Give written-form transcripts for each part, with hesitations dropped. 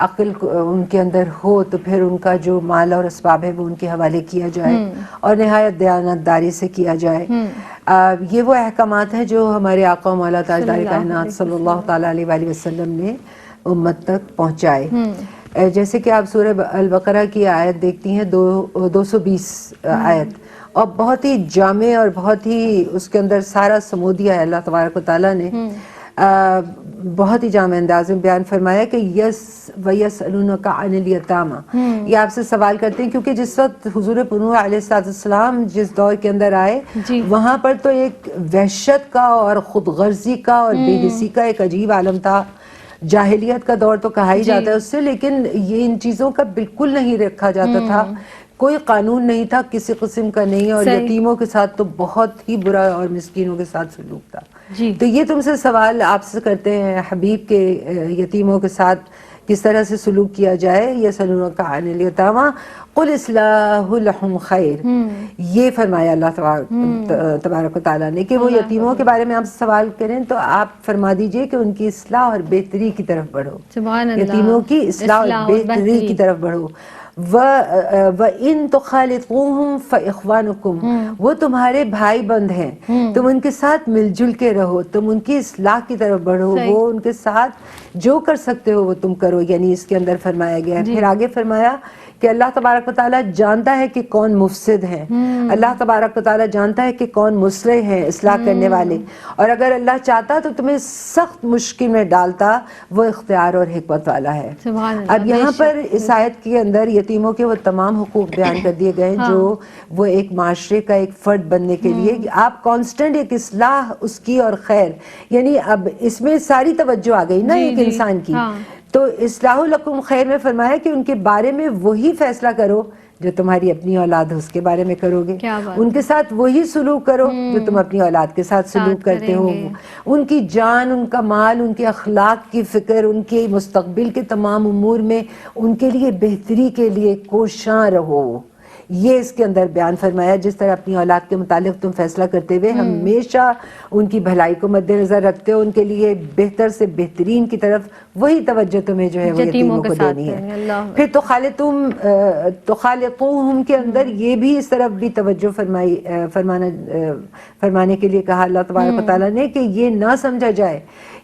عقل ان کے اندر ہو تو پھر ان کا جو مال اور اسباب ہے وہ ان کے حوالے کیا جائے اور نہایت دیانتداری سے کیا جائے. یہ وہ احکامات ہیں جو ہمارے آقا و مولا تاجدار کائنات صلی اللہ تعالیٰ علیہ وآلہ وسلم نے امت تک پہنچائے. جیسے کہ آپ سورہ البقرہ کی آیت دیکھتی ہیں 220 آیت، اور بہت ہی جامع اور بہت ہی اس کے اندر سارا سمودیہ ہے. اللہ تبارک و تعالیٰ نے بہت ہی جامع انداز میں بیان فرمایا کہ وَيَسْأَلُونَكَ عَنِ الْيَتَامَى، یہ آپ سے سوال کرتے ہیں کیونکہ جس وقت حضور پنوح علیہ السلام جس دور کے اندر آئے وہاں پر تو ایک وحشت کا اور خود غرضی کا اور بے حسی کا ایک عجیب عالم تھا. جاہلیت کا دور تو کہا ہی جاتا ہے اس سے، لیکن یہ ان چیزوں کا بالکل نہیں رکھا جاتا تھا. کوئی قانون نہیں تھا کسی قسم کا نہیں، اور یتیموں کے ساتھ تو بہت ہی برا اور مسکینوں کے ساتھ سلوک تھا. تو یہ تم سے سوال آپ سے کرتے ہیں حبیب کے یتیموں کے ساتھ کس طرح سے سلوک کیا جائے. یسألونک عن الیتامی قل اصلاح لہم خیر، یہ فرمایا اللہ تبارک و تعالیٰ نے کہ وہ یتیموں کے بارے میں آپ سے سوال کریں تو آپ فرما دیجئے کہ ان کی اصلاح اور بہتری کی طرف بڑھو. یتیموں کی اصلاح اور بہتری کی طرف بڑھو. وَإِن تُخَالِطُوهُمْ فَإِخْوَانُكُمْ، وہ تمہارے بھائی بند ہیں، تم ان کے ساتھ مل جل کے رہو، تم ان کی اصلاح کی طرف بڑھو، وہ ان کے ساتھ جو کر سکتے ہو وہ تم کرو. یعنی اس کے اندر فرمایا گیا ہے. پھر آگے فرمایا کہ اللہ تبارک و تعالیٰ جانتا ہے کہ کون مفسد ہیں، اللہ تبارک و تعالیٰ جانتا ہے کہ کون مصلح ہیں، اصلاح کرنے والے، اور اگر اللہ چاہتا تو تمہیں سخت مشکل میں ڈالتا، وہ اختیار اور حکمت والا ہے. اب یہاں پر اس آیت کے اندر یتیموں کے وہ تمام حقوق بیان کر دیے گئے جو وہ ایک معاشرے کا ایک فرد بننے کے لیے آپ کانسٹنٹ ایک اصلاح اس کی اور خیر، یعنی اب اس میں ساری توجہ آ گئی نا ایک انسان کی. تو اصلاح لکم خیر میں فرمایا کہ ان کے بارے میں وہی فیصلہ کرو جو تمہاری اپنی اولاد اس کے بارے میں کرو گے، ان کے ساتھ وہی سلوک کرو جو تم اپنی اولاد کے ساتھ سلوک کرتے ہو. ان کی جان، ان کا مال، ان کے اخلاق کی فکر، ان کے مستقبل کے تمام امور میں ان کے لیے بہتری کے لیے کوشاں رہو. یہ اس کے اندر بیان فرمایا. جس طرح اپنی اولاد کے متعلق تم فیصلہ کرتے ہوئے ہمیشہ ان کی بھلائی کو مد نظر رکھتے ہو، ان کے لیے بہتر سے بہترین کی طرف وہی توجہ تمہیں جو ہے وہ یتیموں کو دینی ہے. پھر تخالطوہم کے اندر یہ بھی اس طرف بھی توجہ فرمانے کے لیے کہا اللہ تبارک و تعالیٰ نے کہ یہ نہ سمجھا جائے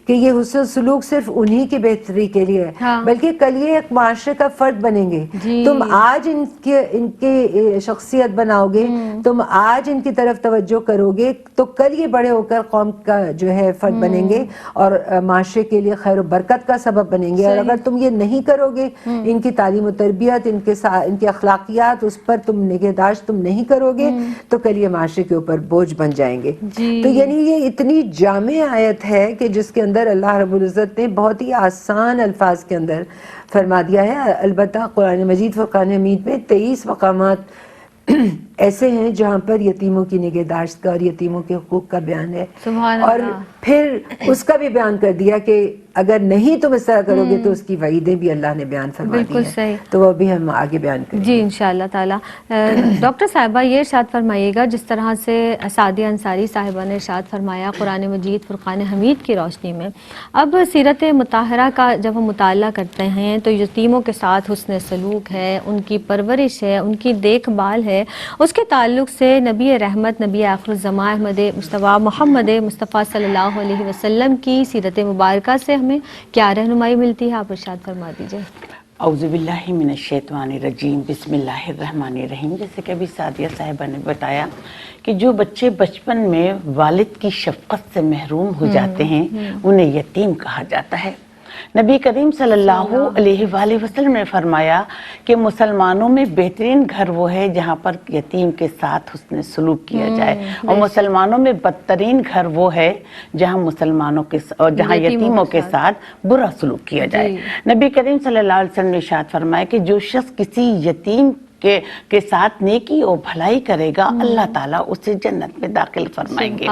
کہ یہ حسن سلوک صرف انہی کی بہتری کے لیے ہے، بلکہ کل یہ ایک معاشرے کا فرد بنیں گے. تم آج ان کی شخصیت بناؤ گے، تم آج ان کی طرف توجہ کرو گے تو کل یہ بڑے ہو کر قوم کا جو ہے فرد بنیں گے اور معاشرے کے لیے خیر و برکت کا سبب بنیں گے. اور اگر تم یہ نہیں کرو گے، ان کی تعلیم و تربیت، ان کے اخلاقیات، اس پر تم نگہداشت تم نہیں کرو گے تو کل یہ معاشرے کے اوپر بوجھ بن جائیں گے. تو یعنی یہ اتنی جامع آیت ہے کہ جس کے اندر اللہ رب العزت نے بہت ہی آسان الفاظ کے اندر فرما دیا ہے. البتہ قرآن مجید فرقان حمید میں 23 مقامات ایسے ہیں جہاں پر یتیموں کی نگہداشت کا اور یتیموں کے حقوق کا بیان ہے. اور پھر اس کا بھی بیان کر دیا کہ اگر نہیں تم اس طرح کرو گے تو اس کی وعیدیں بھی اللہ نے بیان فرما دی ہیں. تو وہ بھی ہم آگے بیان کریں گے جی انشاءاللہ تعالی. ڈاکٹر صاحبہ یہ ارشاد فرمائیے گا جس طرح سے سعدیہ انصاری صاحبہ نے ارشاد فرمایا قرآن مجید فرقان حمید کی روشنی میں، اب سیرت مطہرہ کا جب ہم مطالعہ کرتے ہیں تو یتیموں کے ساتھ حسن سلوک ہے، ان کی پرورش ہے، ان کی دیکھ بھال ہے، اس کے تعلق سے نبی رحمت، نبی آخر الزمان احمد مصطفیٰ محمد مصطفیٰ صلی اللہ علیہ وسلم کی سیرت مبارکہ سے ہمیں کیا رہنمائی ملتی ہے، آپ ارشاد فرما دیجئے. اعوذ باللہ من الشیطان الرجیم، بسم اللہ الرحمن الرحیم. جیسے کہ ابھی سعدیہ صاحبہ نے بتایا کہ جو بچے بچپن میں والد کی شفقت سے محروم ہو جاتے ہیں انہیں یتیم کہا جاتا ہے. نبی کریم صلی اللہ علیہ وآلہ وسلم نے فرمایا کہ مسلمانوں میں بہترین گھر وہ ہے جہاں پر یتیم کے ساتھ حسن سلوک کیا جائے، اور مسلمانوں میں بدترین گھر وہ ہے جہاں مسلمانوں کے اور جہاں یتیموں کے ساتھ برا سلوک کیا جائے. نبی کریم صلی اللہ علیہ وسلم نے ارشاد فرمایا کہ جو شخص کسی یتیم کے ساتھ نیکی اور بھلائی کرے گا اللہ تعالیٰ اسے جنت میں داخل فرمائیں گے.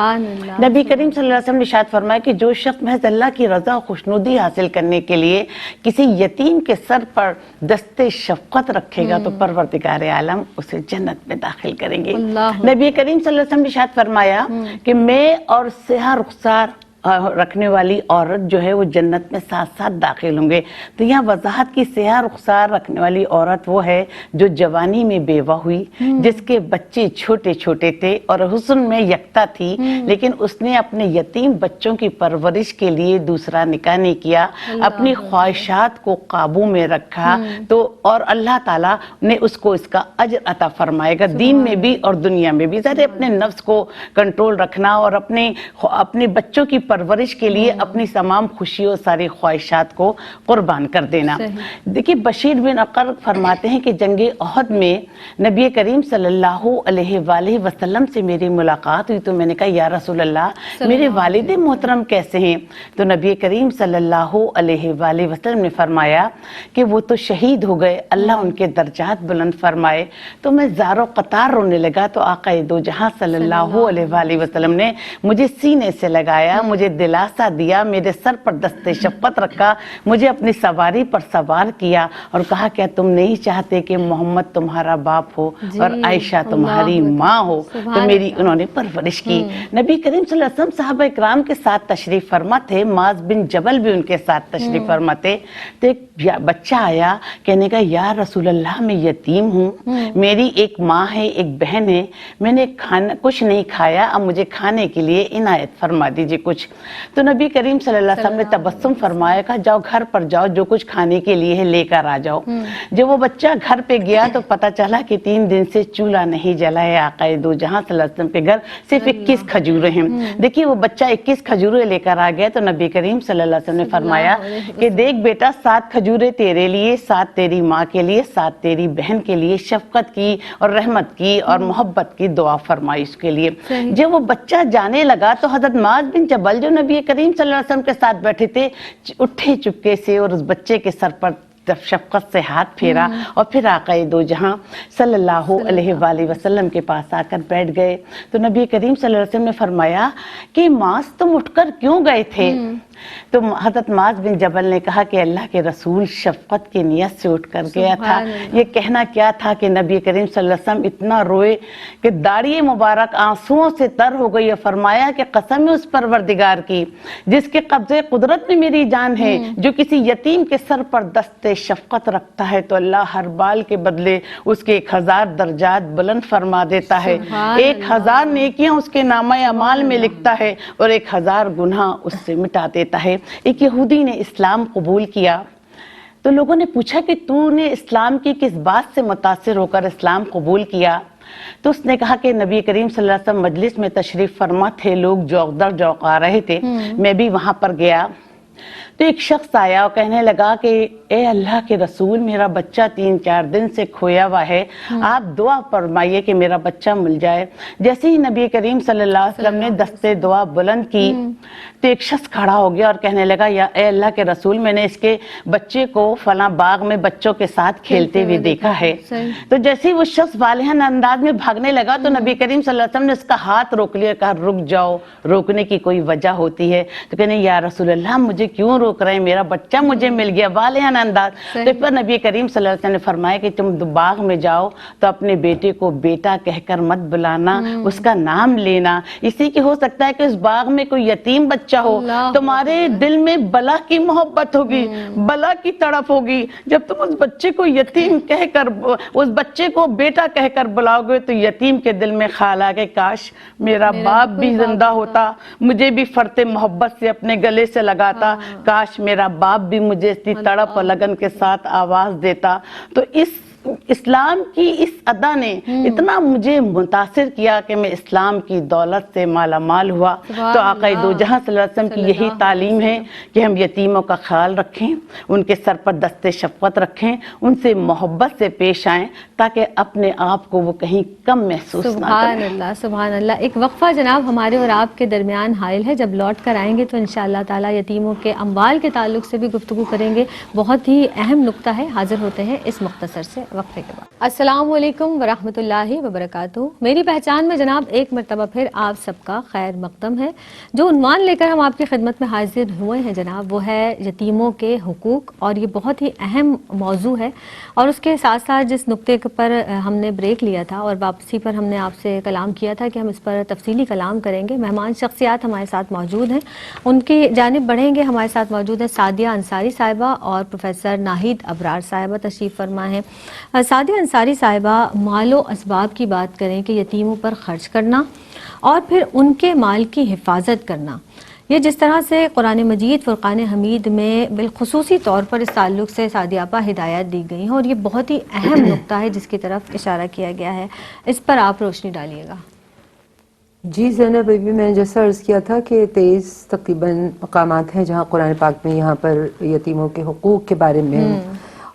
نبی کریم صلی اللہ علیہ وسلم نے ارشاد فرمایا کہ جو شخص محض اللہ کی رضا و خوشنودی حاصل کرنے کے لیے کسی یتیم کے سر پر دستے شفقت رکھے گا تو پروردگار عالم اسے جنت میں داخل کریں گے. نبی کریم صلی اللہ علیہ وسلم نے ارشاد فرمایا کہ میں اور سیاہ رخسار رکھنے والی عورت جو ہے وہ جنت میں ساتھ ساتھ داخل ہوں گے. تو یہاں وضاحت کی سیاہ رخسار رکھنے والی عورت وہ ہے جو جوانی میں بیوہ ہوئی, جس کے بچے چھوٹے چھوٹے تھے اور حسن میں یکتا تھی, لیکن اس نے اپنے یتیم بچوں کی پرورش کے لیے دوسرا نکاح نہیں کیا, اپنی خواہشات کو قابو میں رکھا, تو اور اللہ تعالیٰ نے اس کو اس کا اجر عطا فرمائے گا, دین میں بھی اور دنیا میں بھی. ذرا اپنے نفس کو کنٹرول رکھنا اور اپنے بچوں کی پرورش کے لیے اپنی تمام خوشیوں ساری خواہشات کو قربان کر دینا. دیکھیے بشیر بن عقر فرماتے ہیں کہ جنگ احد میں نبی کریم صلی اللہ علیہ وآلہ وسلم سے میری ملاقات ہوئی, تو میں نے کہا یا رسول اللہ میرے والد محترم کیسے ہیں؟ تو نبی کریم صلی اللہ علیہ وآلہ وسلم نے فرمایا کہ وہ تو شہید ہو گئے, اللہ ان کے درجات بلند فرمائے. تو میں زار و قطار رونے لگا, تو آقا دو جہاں صلی اللہ علیہ وآلہ وسلم نے مجھے سینے سے لگایا, مجھے دلاسا دیا, میرے سر پر دست شفقت رکھا, مجھے اپنی سواری پر سوار کیا اور کہا کیا تم نہیں چاہتے کہ محمد تمہارا باپ ہو اور عائشہ تمہاری ماں ہو؟ تو میری انہوں نے پرورش کی. نبی کریم صلی اللہ علیہ وسلم صحابہ اکرام کے ساتھ تشریف فرما تھے, معاذ بن جبل بھی ان کے ساتھ تشریف فرما تھے. تو ایک بچہ آیا, کہنے کا یا رسول اللہ میں یتیم ہوں, میری ایک ماں ہے ایک بہن ہے, میں نے کچھ نہیں کھایا, اب مجھے کھانے کے لیے عنایت فرما دیجیے کچھ. تو نبی کریم صلی اللہ علیہ وسلم نے تبسم فرمایا, کہا جاؤ گھر پر جاؤ, جو کچھ کھانے کے لیے ہے لے کر آ جاؤ. جب وہ بچہ گھر پہ گیا تو پتہ چلا کہ 3 دن سے چولہا نہیں جلا ہے آقا دو جہاں صلی اللہ علیہ وسلم کے گھر صرف 21 کھجوریں ہیں. دیکھیے وہ بچہ 21 کھجوریں لے کر آ گیا, تو نبی کریم صلی اللہ علیہ وسلم نے فرمایا کہ دیکھ بیٹا 7 کھجوریں تیرے لیے, 7 تیری ماں کے لیے, 7 تیری بہن کے لیے, شفقت کی اور رحمت کی اور محبت کی دعا فرمائی اس کے لیے. جب وہ بچہ جانے لگا تو حضرت معاذ بن جبل جو نبی کریم صلی اللہ علیہ وسلم کے ساتھ بیٹھے تھے, اٹھے چپکے سے اور اس بچے کے سر پر شفقت سے ہاتھ پھیرا اور پھر آقا دو جہاں صلی اللہ علیہ وآلہ وسلم کے پاس آ کر بیٹھ گئے. تو نبی کریم صلی اللہ علیہ وسلم نے فرمایا کہ معاذ تم اٹھ کر کیوں گئے تھے؟ تو حضرت معاذ بن جبل نے کہا کہ اللہ کے رسول شفقت کی نیت سے اٹھ کر گیا تھا. یہ کہنا کیا تھا کہ نبی کریم صلی اللہ علیہ وسلم اتنا روئے کہ داڑھی مبارک آنسوؤں سے تر ہو گئی, اور فرمایا کہ قسم ہے اس پروردگار کی جس کے قبضے قدرت میں میری جان ہے, جو کسی یتیم کے سر پر دست شفقت رکھتا ہے تو اللہ ہر بال کے بدلے اس کے 1000 درجات بلند فرما دیتا ہے, 1000 نیکیاں اس کے نامہ اعمال میں لکھتا ہے اور 1000 گناہ اس سے مٹا دیتا ہے. ایک یہودی نے اسلام قبول کیا, تو لوگوں نے پوچھا کہ تو نے اسلام کی کس بات سے متاثر ہو کر اسلام قبول کیا؟ تو اس نے کہا کہ نبی کریم صلی اللہ علیہ وسلم مجلس میں تشریف فرما تھے, لوگ جوق در جوق آ رہے تھے, میں بھی وہاں پر گیا. تو ایک شخص آیا اور کہنے لگا کہ اے اللہ کے رسول میرا بچہ 3-4 دن سے کھویا ہوا ہے, آپ دعا فرمائیے کہ میرا بچہ مل جائے. جیسے ہی نبی کریم صلی اللہ علیہ وسلم نے دستے دعا بلند کی تو ایک شخص کھڑا ہو گیا اور کہنے لگا یا اے اللہ کے رسول میں نے اس کے بچے کو فلاں باغ میں بچوں کے ساتھ کھیلتے ہوئے دیکھا ہے. تو جیسے ہی وہ شخص والہن انداز میں بھاگنے لگا تو نبی کریم صلی اللہ علیہ وسلم نے اس کا ہاتھ روک لیا, کہا رک جاؤ, روکنے کی کوئی وجہ ہوتی ہے؟ تو کہنے یا رسول اللہ مجھے کیوں روک رہے ہیں, میرا بچہ مجھے مل گیا, والہن انداز. تو پھر نبی کریم صلی اللہ علیہ وسلم نے فرمایا کہ تم باغ میں جاؤ تو اپنے بیٹے کو بیٹا کہہ کر مت بلانا, اس کا نام لینا, اسی کی ہو سکتا ہے کہ اس باغ میں کوئی یتیم بچہ ہو, تمہارے دل میں بلا کی محبت ہوگی, بلا کی تڑپ ہوگی. جب تم اس بچے کو یتیم کہہ کر, اس بچے کو بیٹا کہہ کر بلاؤ گے تو یتیم کے دل میں خیال آ کہ کاش میرا باپ بھی زندہ ہوتا, مجھے بھی فرط محبت سے اپنے گلے سے لگاتا, کاش میرا باپ بھی مجھے اتنی تڑپ اور لگن کے ساتھ آواز دیتا. تو اس اسلام کی اس ادا نے اتنا مجھے متاثر کیا کہ میں اسلام کی دولت سے مالا مال ہوا. تو آقا دو جہاں صلی اللہ علیہ وسلم کی یہی تعلیم ہے کہ ہم یتیموں کا خیال رکھیں, ان کے سر پر دست شفقت رکھیں, ان سے محبت سے پیش آئیں تاکہ اپنے آپ کو وہ کہیں کم محسوس نہ کریں. سبحان اللہ سبحان اللہ. ایک وقفہ جناب ہمارے اور آپ کے درمیان حائل ہے, جب لوٹ کر آئیں گے تو انشاءاللہ تعالی یتیموں کے اموال کے تعلق سے بھی گفتگو کریں گے. بہت ہی اہم نقطہ ہے, حاضر ہوتے ہیں اس مختصر سے وقفے کے بعد۔ السلام علیکم ورحمۃ اللہ وبرکاتہ۔ میری پہچان میں جناب ایک مرتبہ پھر آپ سب کا خیر مقدم ہے۔ جو عنوان لے کر ہم آپ کی خدمت میں حاضر ہوئے ہیں جناب، وہ ہے یتیموں کے حقوق، اور یہ بہت ہی اہم موضوع ہے۔ اور اس کے ساتھ ساتھ جس نقطے پر ہم نے بریک لیا تھا اور واپسی پر ہم نے آپ سے کلام کیا تھا کہ ہم اس پر تفصیلی کلام کریں گے، مہمان شخصیات ہمارے ساتھ موجود ہیں، ان کی جانب بڑھیں گے۔ ہمارے ساتھ موجود ہیں سعدیہ انصاری صاحبہ اور پروفیسر ناہید ابرار صاحبہ تشریف فرما ہیں۔ سعدیہ انصاری صاحبہ، مال و اسباب کی بات کریں کہ یتیموں پر خرچ کرنا اور پھر ان کے مال کی حفاظت کرنا، یہ جس طرح سے قرآن مجید فرقان حمید میں بالخصوصی طور پر اس تعلق سے سعدیہ آپا ہدایات دی گئی ہیں، اور یہ بہت ہی اہم نقطہ ہے جس کی طرف اشارہ کیا گیا ہے، اس پر آپ روشنی ڈالیے گا۔ جی زینب بیبی، میں نے جیسا عرض کیا تھا کہ 23 تقریباً مقامات ہیں جہاں قرآن پاک میں یہاں پر یتیموں کے حقوق کے بارے میں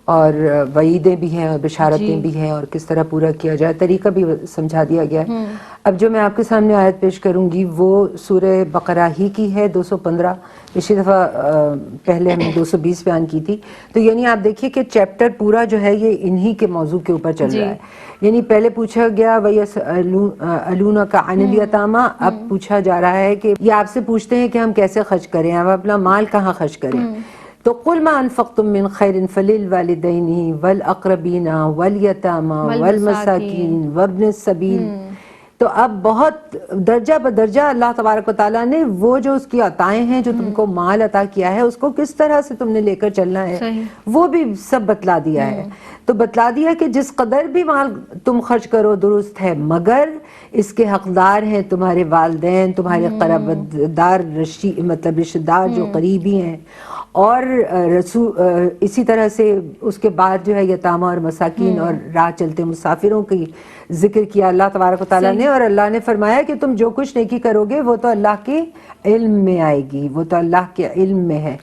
اور وعیدیں بھی ہیں اور بشارتیں بھی ہیں اور کس طرح پورا کیا جائے، طریقہ بھی سمجھا دیا گیا ہے۔ اب جو میں آپ کے سامنے آیت پیش کروں گی وہ سورہ بقرہ ہی کی ہے، 215۔ پچھلی دفعہ پہلے ہم نے 220 بیان کی تھی، تو یعنی آپ دیکھیے کہ چیپٹر پورا جو ہے یہ انہی کے موضوع کے اوپر چل رہا ہے۔ یعنی پہلے پوچھا گیا وَيَسْأَلُونَكَ عَنِ الْيَتَامَى، اب پوچھا جا رہا ہے کہ یہ آپ سے پوچھتے ہیں کہ ہم کیسے خرچ کریں، ہم اپنا مال کہاں خرچ کریں۔ تو قُلْ مَا أَنفَقْتُم مِّن خَيْرٍ فَلِلْوَالِدَيْنِ وَالْأَقْرَبِينَ وَالْيَتَامَى وَالْمَسَاكِينِ وَابْنِ السَّبِيلِ۔ تو اب بہت درجہ بدرجہ اللہ تبارک و تعالیٰ نے وہ جو اس کی عطائیں ہیں، جو تم کو مال عطا کیا ہے، اس کو کس طرح سے تم نے لے کر چلنا ہے وہ بھی سب بتلا دیا ہے۔ تو بتلا دیا کہ جس قدر بھی مال تم خرچ کرو درست ہے، مگر اس کے حقدار ہیں تمہارے والدین، تمہارے قرابت دار، مطلب رشتہ دار جو قریبی ہیں، اور اسی طرح سے اس کے بعد جو ہے یتامہ اور مساکین اور راہ چلتے مسافروں کی ذکر کیا اللہ تبارک و تعالیٰ نے، اور اللہ نے فرمایا کہ تم جو کچھ نیکی کرو گے وہ تو اللہ کے علم میں آئے گی، وہ تو اللہ کے علم میں ہے۔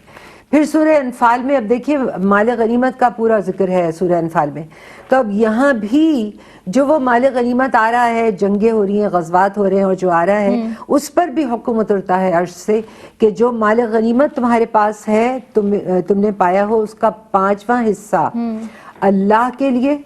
پھر سورہ انفال میں اب دیکھیے مال غنیمت کا پورا ذکر ہے سورہ انفال میں، تو اب یہاں بھی جو وہ مال غنیمت آ رہا ہے، جنگیں ہو رہی ہیں، غزوات ہو رہے ہیں، اور جو آ رہا ہے اس پر بھی حکم اترتا ہے عرش سے کہ جو مال غنیمت تمہارے پاس ہے، تم نے پایا ہو، اس کا 5واں حصہ اللہ کے لیے،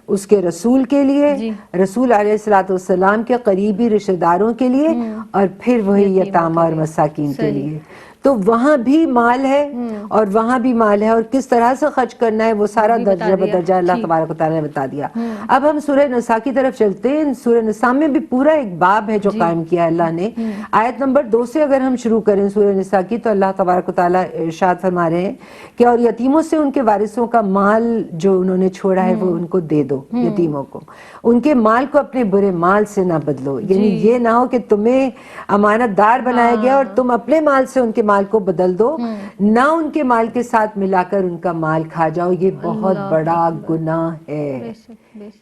اس کے رسول کے لیے، رسول علیہ السلام کے قریبی رشتہ داروں کے لیے، اور پھر وہی یتامہ اور مساکین کے لیے۔ تو وہاں بھی مال ہے اور وہاں بھی مال ہے، اور کس طرح سے خرچ کرنا ہے وہ سارا درجہ بدرجہ اللہ تبارک و تعالیٰ نے بتا دیا۔ اب ہم سورہ نساء کی طرف چلتے ہیں۔ سورہ نساء میں بھی پورا ایک باب ہے جو قائم کیا ہے اللہ نے۔ آیت نمبر 2 سے اگر ہم شروع کریں سورہ نساء کی، تو اللہ تبارک و تعالیٰ ارشاد فرما رہے ہیں کہ اور یتیموں سے ان کے وارثوں کا مال جو انہوں نے چھوڑا ہے وہ ان کو دے دو، یتیموں کو، ان کے مال کو اپنے برے مال سے نہ بدلو۔ یعنی یہ نہ ہو کہ تمہیں امانت دار بنایا گیا اور تم اپنے مال سے ان کے مال کو بدل دو، نہ ان کے مال کے ساتھ ملا کر ان کا مال کھا جاؤ، یہ بہت بڑا گناہ ہے،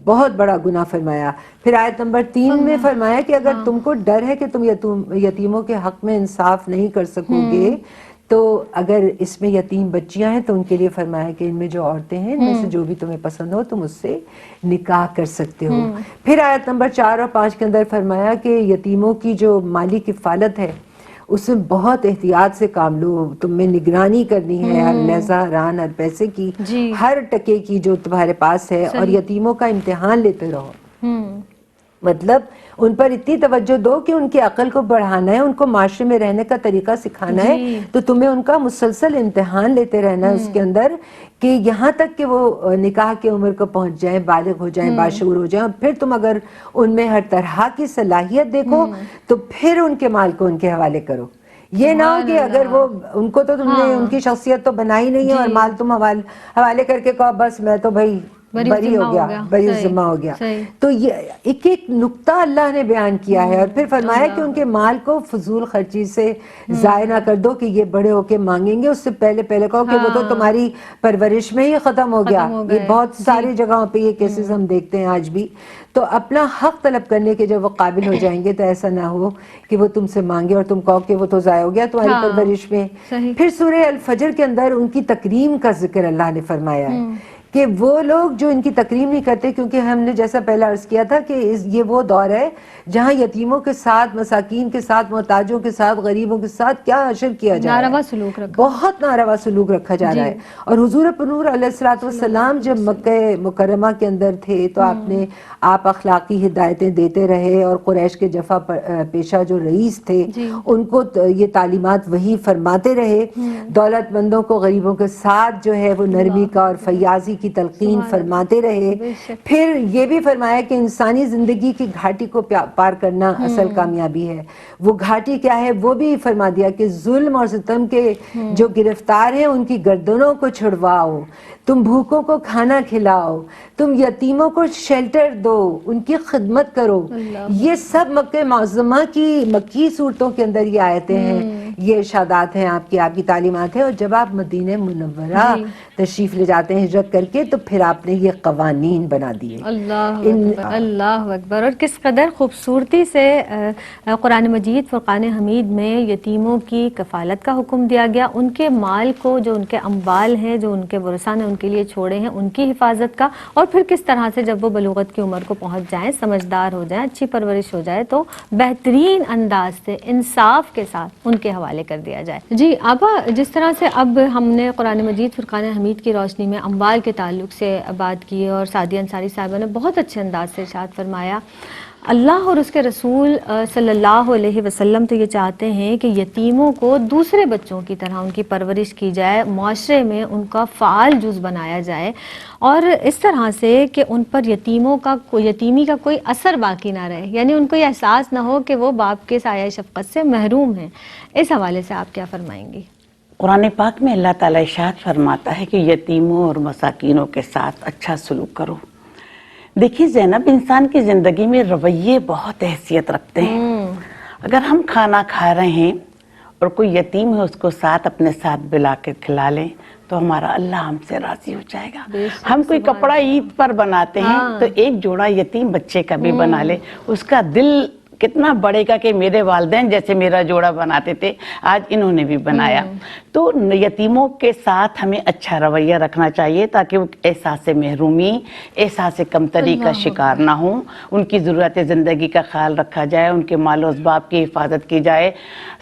بہت بڑا گناہ فرمایا۔ پھر آیت نمبر 3 میں فرمایا کہ اگر تم کو ڈر ہے کہ تم یتیموں کے حق میں انصاف نہیں کر سکو گے، تو اگر اس میں یتیم بچیاں ہیں تو ان کے لیے فرمایا کہ ان میں جو عورتیں ہیں، ان میں سے جو بھی تمہیں پسند ہو تم اس سے نکاح کر سکتے ہو۔ پھر آیت نمبر 4 اور 5 کے اندر فرمایا کہ یتیموں کی جو مالی کفالت ہے اس میں بہت احتیاط سے کام لو، تم میں نگرانی کرنی ہے ہر لحظہ، ران، ہر پیسے کی، ہر ٹکے کی جو تمہارے پاس ہے، اور یتیموں کا امتحان لیتے رہو۔ مطلب ان پر اتنی توجہ دو کہ ان کی عقل کو بڑھانا ہے، ان کو معاشرے میں رہنے کا طریقہ سکھانا ہے، تو تمہیں ان کا مسلسل امتحان لیتے رہنا ہے اس کے اندر، کہ یہاں تک کہ وہ نکاح کی عمر کو پہنچ جائیں، بالغ ہو جائیں، باشعور ہو جائیں، اور پھر تم اگر ان میں ہر طرح کی صلاحیت دیکھو تو پھر ان کے مال کو ان کے حوالے کرو۔ یہ نہ ہو کہ اگر وہ ان کو تو تم نے ان کی شخصیت تو بنائی نہیں ہے اور مال تم حوالے کر کے کہو بس میں تو بھائی بری ہو گیا، بری ذمہ ہو گیا۔ تو یہ ایک ایک نقطہ اللہ نے بیان کیا ہے، اور پھر فرمایا کہ ان کے مال کو فضول خرچی سے ضائع نہ کر دو کہ یہ بڑے ہو کے مانگیں گے، اس سے پہلے کہو کہ وہ تو تمہاری پرورش میں ہی ختم ہو گیا۔ یہ بہت ساری جگہوں پہ یہ کیسز ہم دیکھتے ہیں آج بھی۔ تو اپنا حق طلب کرنے کے جب وہ قابل ہو جائیں گے تو ایسا نہ ہو کہ وہ تم سے مانگے اور تم کہو کہ وہ تو ضائع ہو گیا تمہاری پرورش میں۔ پھر سورہ الفجر کے اندر ان کی تکریم کا ذکر اللہ نے فرمایا ہے کہ وہ لوگ جو ان کی تکریم نہیں کرتے، کیونکہ ہم نے جیسا پہلا عرض کیا تھا کہ یہ وہ دور ہے جہاں یتیموں کے ساتھ، مساکین کے ساتھ، محتاجوں کے ساتھ، غریبوں کے ساتھ کیا حشر کیا جا رہا ہے، ناروا سلوک رکھا، بہت ناروا سلوک رکھا جا رہا ہے۔ اور حضور پنور علیہ السلام جب مکہ مکرمہ کے اندر تھے تو آپ اخلاقی ہدایتیں دیتے رہے، اور قریش کے جفا پیشہ جو رئیس تھے ان کو یہ تعلیمات وہی فرماتے رہے، دولت مندوں کو غریبوں کے ساتھ جو ہے وہ نرمی کا اور فیاضی کی تلقین فرماتے رہے۔ پھر یہ بھی فرمایا کہ انسانی زندگی کی گھاٹی کو پار کرنا اصل کامیابی ہے۔ وہ گھاٹی کیا ہے وہ بھی فرما دیا کہ ظلم اور ستم کے جو گرفتار ہیں ان کی گردنوں کو چھڑواؤ، تم بھوکوں کو کھانا کھلاؤ، تم یتیموں کو شیلٹر دو، ان کی خدمت کرو۔ یہ سب مکہ معظمہ کی مکی صورتوں کے اندر یہ آیتیں ہیں، یہ ارشادات ہیں، آپ کی تعلیمات ہیں۔ اور جب آپ مدینہ منورہ تشریف لے جاتے ہیں ہجرت کر کے، تو پھر آپ نے یہ قوانین بنا دیے۔ اللہ اکبر، اللہ اکبر۔ اور کس قدر خوبصورتی سے قرآن مجید فرقان حمید میں یتیموں کی کفالت کا حکم دیا گیا، ان کے مال کو، جو ان کے اموال ہیں، جو ان کے ورثاء نے ان کے لیے چھوڑے ہیں، ان کی حفاظت کا، اور پھر کس طرح سے جب وہ بلوغت کی عمر کو پہنچ جائیں، سمجھدار ہو جائیں، اچھی پرورش ہو جائے، تو بہترین انداز سے انصاف کے ساتھ ان کے حوالے کر دیا جائے۔ جی آبا، جس طرح سے اب ہم نے قرآن مجید فرقان حمید کی روشنی میں اموال کے تعلق سے بات کی، اور سعدیہ انصاری صاحبہ نے بہت اچھے انداز سے ارشاد فرمایا، اللہ اور اس کے رسول صلی اللہ علیہ وسلم تو یہ چاہتے ہیں کہ یتیموں کو دوسرے بچوں کی طرح ان کی پرورش کی جائے، معاشرے میں ان کا فعال جز بنایا جائے، اور اس طرح سے کہ ان پر یتیمی کا کوئی اثر باقی نہ رہے، یعنی ان کو یہ احساس نہ ہو کہ وہ باپ کے سایہ شفقت سے محروم ہیں۔ اس حوالے سے آپ کیا فرمائیں گی؟ قرآن پاک میں اللہ تعالیٰ ارشاد فرماتا ہے کہ یتیموں اور مساکینوں کے ساتھ اچھا سلوک کرو۔ دیکھیے زینب، انسان کی زندگی میں رویے بہت حیثیت رکھتے ہیں۔ اگر ہم کھانا کھا رہے ہیں اور کوئی یتیم ہے اس کو ساتھ اپنے ساتھ بلا کے کھلا لیں تو ہمارا اللہ ہم سے راضی ہو جائے گا۔ ہم کوئی کپڑا عید پر بناتے ہیں تو ایک جوڑا یتیم بچے کا بھی بنا لے، اس کا دل کتنا بڑھے گا کہ میرے والدین جیسے میرا جوڑا بناتے تھے، آج انہوں نے بھی بنایا۔ تو یتیموں کے ساتھ ہمیں اچھا رویہ رکھنا چاہیے تاکہ وہ احساس محرومی، احساس کمتری کا شکار نہ ہوں، ان کی ضرورت زندگی کا خیال رکھا جائے، ان کے مال و اسباب کی حفاظت کی جائے،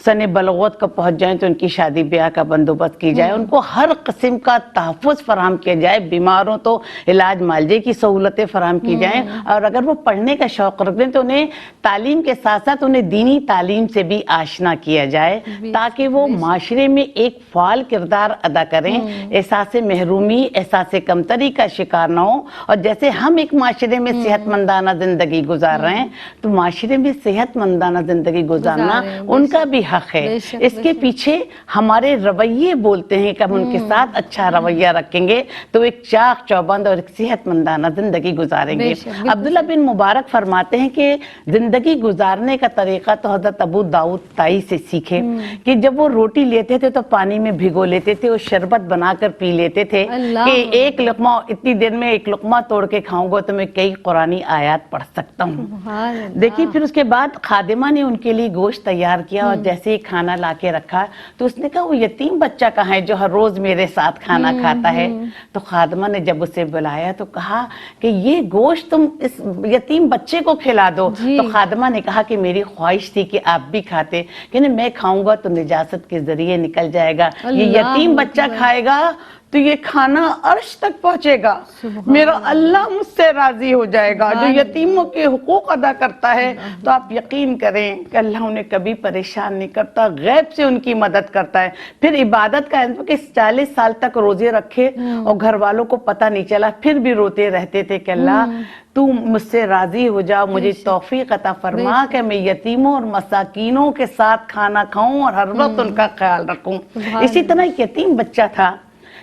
سن بلوغت کو پہنچ جائیں تو ان کی شادی بیاہ کا بندوبست کی جائے، ان کو ہر قسم کا تحفظ فراہم کیا جائے، بیمار ہوں تو علاج معالجے کی سہولتیں فراہم کی جائیں، اور اگر وہ پڑھنے کا شوق رکھتے ہیں تو انہیں تعلیم کے ساتھ ساتھ انہیں دینی تعلیم سے بھی آشنا کیا جائے تاکہ وہ معاشرے میں ایک فعال کردار ادا کریں، احساس محرومی، احساس کمتری کا شکار نہ ہوں۔ اور جیسے ہم ایک معاشرے میں صحت مندانہ زندگی گزار رہے ہیں تو معاشرے میں صحت مندانہ زندگی گزارنا ان کا بھی حق ہے۔ اس کے پیچھے ہمارے رویے بولتے ہیں کہ ہم ان کے ساتھ اچھا رویہ رکھیں گے تو ایک چاق چوبند اور ایک صحت مندانہ زندگی گزاریں گے۔ عبداللہ بن مبارک فرماتے ہیں کہ زندگی گزارنے کا طریقہ تو حضرت ابو داؤد طائی سے سیکھے کہ جب وہ روٹی لیتے تھے تو پانی میں بھگو لیتے تھے، وہ شربت بنا کر پی لیتے تھے کہ ایک لقمہ، اتنی دیر میں ایک لقمہ توڑ کے کھاؤں گا تو میں کئی قرآنی آیات پڑھ سکتا ہوں۔ دیکھیے پھر اس کے بعد خادمہ نے ان کے لیے گوشت تیار کیا اور جیسے ہی کھانا لا کے رکھا تو اس نے کہا وہ یتیم بچہ کہاں ہے جو ہر روز میرے ساتھ کھانا کھاتا ہے؟ تو خادمہ نے جب اسے بلایا تو کہا کہ یہ گوشت تم اس یتیم بچے کو کھلا دو۔ تو خادمہ نے کہا کہ میری خواہش تھی کہ آپ بھی کھاتے، کہ میں کھاؤں گا تو نجاست کے ذریعے نکل جائے گا، یہ یتیم بچہ کھائے گا تو یہ کھانا عرش تک پہنچے گا، میرا اللہ مجھ سے راضی ہو جائے گا۔ جو یتیموں کے حقوق ادا کرتا ہے تو آپ یقین کریں کہ اللہ انہیں کبھی پریشان نہیں کرتا، غیب سے ان کی مدد کرتا ہے۔ پھر عبادت کا کہ 40 سال تک روزے رکھے اور گھر والوں کو پتہ نہیں چلا، پھر بھی روتے رہتے تھے کہ اللہ تو مجھ سے راضی ہو جا، مجھے توفیق عطا فرما کہ میں یتیموں اور مساکینوں کے ساتھ کھانا کھاؤں اور ہر وقت ان کا خیال رکھوں۔ اسی طرح ایک یتیم بچہ تھا،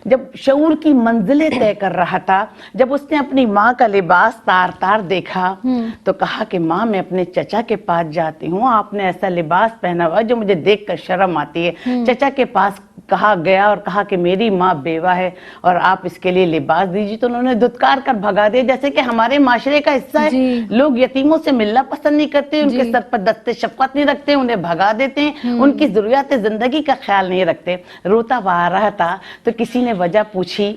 جب شعور کی منزلیں طے کر رہا تھا، جب اس نے اپنی ماں کا لباس تار تار دیکھا تو کہا کہ ماں میں اپنے چچا کے پاس جاتی ہوں، آپ نے ایسا لباس پہنا ہوا جو مجھے دیکھ کر شرم آتی ہے۔ چچا کے پاس کہا گیا اور کہا کہ میری ماں بیوہ ہے اور آپ اس کے لیے لباس دیجیے، تو انہوں نے دھتکار کر بھگا دیا، جیسے کہ ہمارے معاشرے کا حصہ ہے۔ لوگ یتیموں سے ملنا پسند نہیں کرتے، ان کے سر پر دست شفقت نہیں رکھتے، انہیں بھگا دیتے ہیں، ان کی ضروریات زندگی کا خیال نہیں رکھتے۔ روتا آ رہا تھا تو کسی نے وجہ پوچھی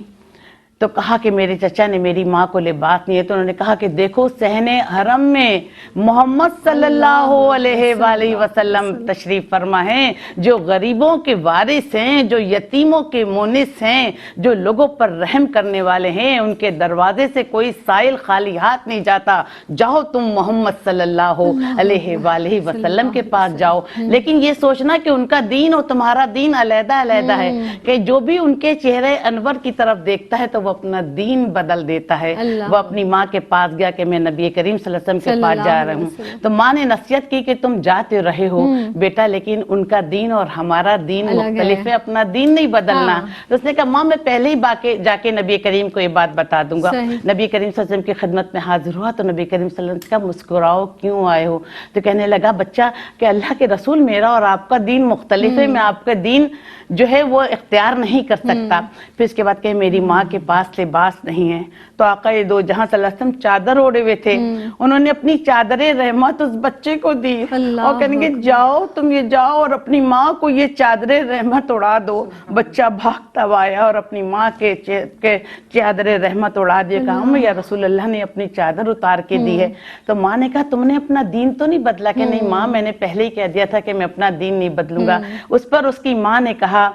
تو کہا کہ میرے چچا نے میری ماں کو لباس نہیں ہے، تو انہوں نے کہا کہ دیکھو صحن حرم میں محمد صلی اللہ علیہ وآلہ وسلم تشریف فرما ہیں، جو غریبوں کے وارث ہیں، جو یتیموں کے مونس ہیں، جو لوگوں پر رحم کرنے والے ہیں، ان کے دروازے سے کوئی سائل خالی ہاتھ نہیں جاتا، جاؤ تم محمد صلی اللہ علیہ وآلہ وسلم کے پاس جاؤ۔ لیکن یہ سوچنا کہ ان کا دین اور تمہارا دین علیحدہ علیحدہ ہے، کہ جو بھی ان کے چہرے انور کی طرف دیکھتا ہے تو وہ اپنا دین بدل دیتا ہے۔ وہ اپنی ماں کے پاس گیا کہ میں نبی کریم صلی اللہ علیہ وسلم کے پاس جا رہا ہوں، تو ماں نے نصیحت کی کہ تم جاتے رہے ہو بیٹا، لیکن ان کا دین اور ہمارا دین مختلف ہے، اپنا دین نہیں بدلنا۔ تو اس نے کہا ماں میں پہلے ہی جا کے نبی کریم کو یہ بات بتا دوں گا۔ نبی کریم صلی اللہ علیہ وسلم کی خدمت میں حاضر ہوا تو نبی کریم صلی اللہ علیہ وسلم کا مسکراؤ کیوں آئے ہو؟ تو کہنے لگا بچہ کہ اللہ کے رسول میرا اور آپ کا دین مختلف ہے، میں آپ کا دین جو ہے وہ اختیار نہیں کر سکتا۔ پھر اس کے بعد کہ میری ماں کے پاس لباس نہیں ہے، تو آقا دو جہاں صلی اللہ علیہ وسلم چادر اوڑے ہوئے تھے، انہوں نے اپنی چادر رحمت اس بچے کو دی اور کہنے کہ جاؤ تم یہ جاؤ اور اپنی ماں کو یہ چادر رحمت اڑا دو۔ بچہ بھاگتا ہوا آیا اور اپنی ماں کے چادر رحمت اڑا دیا، کہا یا رسول اللہ نے اپنی چادر اتار کے دی ہے۔ تو ماں نے کہا تم نے اپنا دین تو نہیں بدلا؟ کہ نہیں ماں، میں نے پہلے ہی کہہ دیا تھا کہ میں اپنا دین نہیں بدلوں گا۔ اس پر اس کی ماں نے کہا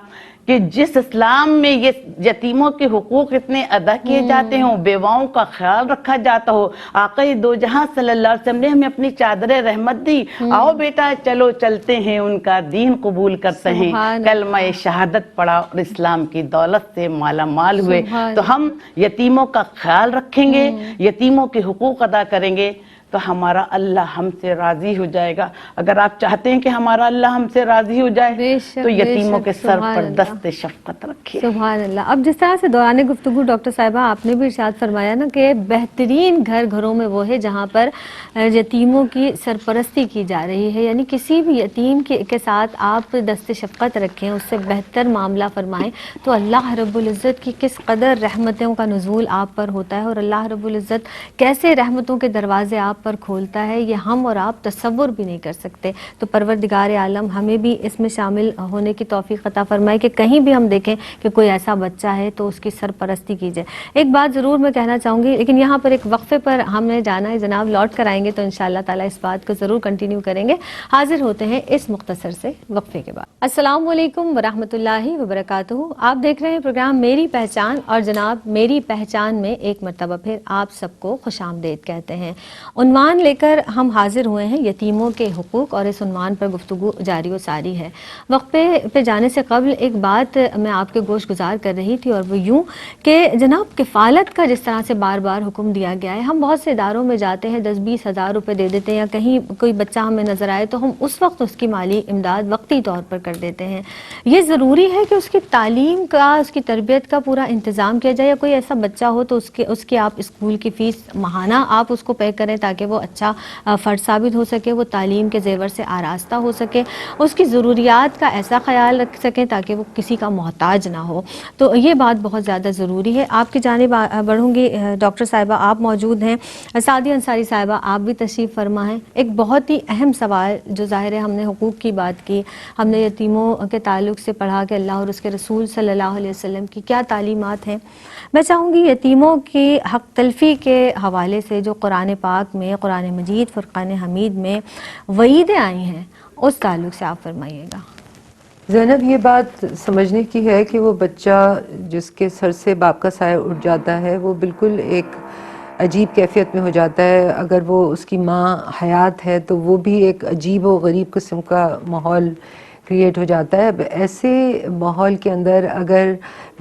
کہ جس اسلام میں یہ یتیموں کے حقوق اتنے ادا کیے جاتے ہوں، بیواؤں کا خیال رکھا جاتا ہو، آقا دو جہاں صلی اللہ علیہ وسلم نے ہمیں اپنی چادر رحمت دی، آؤ بیٹا چلو چلتے ہیں ان کا دین قبول کرتے ہیں، کلمہ شہادت پڑھا اور اسلام کی دولت سے مالا مال ہوئے۔ تو ہم یتیموں کا خیال رکھیں گے، یتیموں کے حقوق ادا کریں گے تو ہمارا اللہ ہم سے راضی ہو جائے گا۔ اگر آپ چاہتے ہیں کہ ہمارا اللہ ہم سے راضی ہو جائے تو یتیموں کے سر پر دست شفقت رکھیے۔ سبحان اللہ۔ اب جس طرح سے دوران گفتگو ڈاکٹر صاحبہ آپ نے بھی ارشاد فرمایا نا کہ بہترین گھروں میں وہ ہے جہاں پر یتیموں کی سرپرستی کی جا رہی ہے، یعنی کسی بھی یتیم کے ساتھ آپ دست شفقت رکھیں، اس سے بہتر معاملہ فرمائیں، تو اللہ رب العزت کی کس قدر رحمتوں کا نزول آپ پر ہوتا ہے اور اللہ رب العزت کیسے رحمتوں کے دروازے آپ پر کھولتا ہے، یہ ہم اور آپ تصور بھی نہیں کر سکتے۔ تو پروردگار عالم ہمیں بھی اس میں شامل ہونے کی توفیق عطا فرمائے کہ کہیں بھی ہم دیکھیں کہ کوئی ایسا بچہ ہے تو اس کی سرپرستی کی جائے۔ ایک بات ضرور میں کہنا چاہوں گی، لیکن یہاں پر ایک وقفے پر ہم نے جانا ہے جناب، لوٹ کر آئیں گے تو انشاءاللہ تعالیٰ اس بات کو ضرور کنٹینیو کریں گے۔ حاضر ہوتے ہیں اس مختصر سے وقفے کے بعد۔ السلام علیکم ورحمۃ اللہ وبرکاتہ۔ آپ دیکھ رہے ہیں پروگرام میری پہچان، اور جناب میری پہچان میں ایک مرتبہ پھر آپ سب کو خوش آمدید کہتے ہیں۔ عنوان لے کر ہم حاضر ہوئے ہیں یتیموں کے حقوق، اور اس عنوان پر گفتگو جاری و ساری ہے۔ وقفے پہ جانے سے قبل ایک بات میں آپ کے گوش گزار کر رہی تھی، اور وہ یوں کہ جناب کفالت کا جس طرح سے بار بار حکم دیا گیا ہے، ہم بہت سے اداروں میں جاتے ہیں 10-20 ہزار روپے دے دیتے ہیں، یا کہیں کوئی بچہ ہمیں نظر آئے تو ہم اس وقت اس کی مالی امداد وقتی طور پر کر دیتے ہیں۔ یہ ضروری ہے کہ اس کی تعلیم کا، اس کی تربیت کا پورا انتظام کیا جائے، یا کوئی ایسا بچہ ہو تو اس کی آپ اسکول کی فیس ماہانہ آپ اس کو پے کریں تاکہ وہ اچھا فرد ثابت ہو سکے، وہ تعلیم کے زیور سے آراستہ ہو سکے، اس کی ضروریات کا ایسا خیال رکھ سکیں تاکہ وہ کسی کا محتاج نہ ہو۔ تو یہ بات بہت زیادہ ضروری ہے۔ آپ کی جانب بڑھوں گی، ڈاکٹر صاحبہ آپ موجود ہیں، سعدیہ انصاری صاحبہ آپ بھی تشریف فرما ہیں۔ ایک بہت ہی اہم سوال جو ظاہر ہے، ہم نے حقوق کی بات کی، ہم نے یتیموں کے تعلق سے پڑھا کہ اللہ اور اس کے رسول صلی اللہ علیہ وسلم کی کیا تعلیمات ہیں۔ میں چاہوں گی یتیموں کی حق تلفی کے حوالے سے جو قرآن پاک میں، قرآن مجید فرقان حمید میں وعیدیں آئی ہیں، اس تعلق سے آپ فرمائیے گا۔ زینب، یہ بات سمجھنے کی ہے کہ وہ بچہ جس کے سر سے باپ کا سایہ اٹھ جاتا ہے وہ بالکل ایک عجیب کیفیت میں ہو جاتا ہے۔ اگر وہ اس کی ماں حیات ہے تو وہ بھی ایک عجیب و غریب قسم کا ماحول کریٹ ہو جاتا ہے۔ ایسے ماحول کے اندر اگر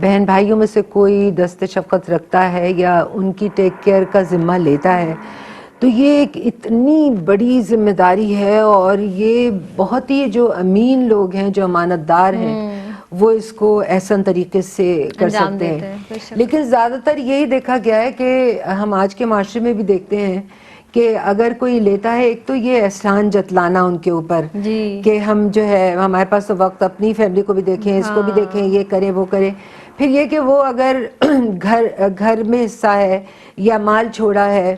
بہن بھائیوں میں سے کوئی دست شفقت رکھتا ہے یا ان کی ٹیک کیئر کا ذمہ لیتا ہے تو یہ ایک اتنی بڑی ذمہ داری ہے، اور یہ بہت ہی جو امین لوگ ہیں، جو امانت دار ہیں، وہ اس کو احسن طریقے سے کر سکتے ہیں۔ لیکن زیادہ تر یہی دیکھا گیا ہے کہ ہم آج کے معاشرے میں بھی دیکھتے ہیں کہ اگر کوئی لیتا ہے، ایک تو یہ احسان جتلانا ان کے اوپر کہ ہم جو ہے ہمارے پاس تو وقت اپنی فیملی کو بھی دیکھیں، اس کو بھی دیکھیں، یہ کریں وہ کریں۔ پھر یہ کہ وہ اگر گھر میں حصہ ہے یا مال چھوڑا ہے،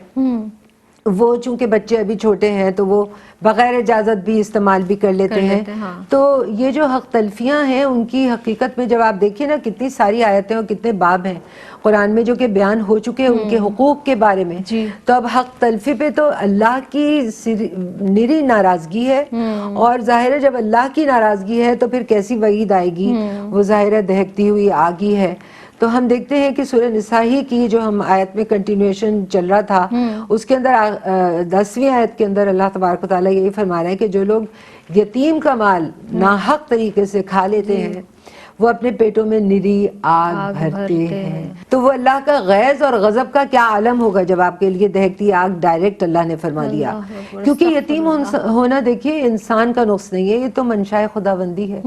وہ چونکہ بچے ابھی چھوٹے ہیں تو وہ بغیر اجازت بھی استعمال بھی کر لیتے ہیں. تو یہ جو حق تلفیاں ہیں ان کی حقیقت میں جب آپ دیکھیں نا کتنی ساری آیتیں اور کتنے باب ہیں قرآن میں جو کہ بیان ہو چکے ہیں ان کے حقوق کے بارے میں, تو اب حق تلفی پہ تو اللہ کی نری ناراضگی ہے, اور ظاہر ہے جب اللہ کی ناراضگی ہے تو پھر کیسی وعید آئے گی, وہ ظاہر ہے دہکتی ہوئی آگ ہی ہے. تو ہم دیکھتے ہیں کہ سورہ نساء ہی کی جو ہم آیت میں کنٹینویشن چل رہا تھا اس کے اندر 10ویں آیت کے اندر اللہ تبارک و تعالیٰ یہی فرما رہے ہیں کہ جو لوگ یتیم کا مال ناحق طریقے سے کھا لیتے ہیں وہ اپنے پیٹوں میں نری آگ بھرتے ہیں. تو وہ اللہ کا غیظ اور غضب کا کیا عالم ہوگا جب آپ کے لیے دہکتی آگ ڈائریکٹ اللہ نے فرما دیا. کیونکہ یتیم ہونا دیکھیے انسان کا نقص نہیں ہے, یہ تو منشاء خداوندی ہے,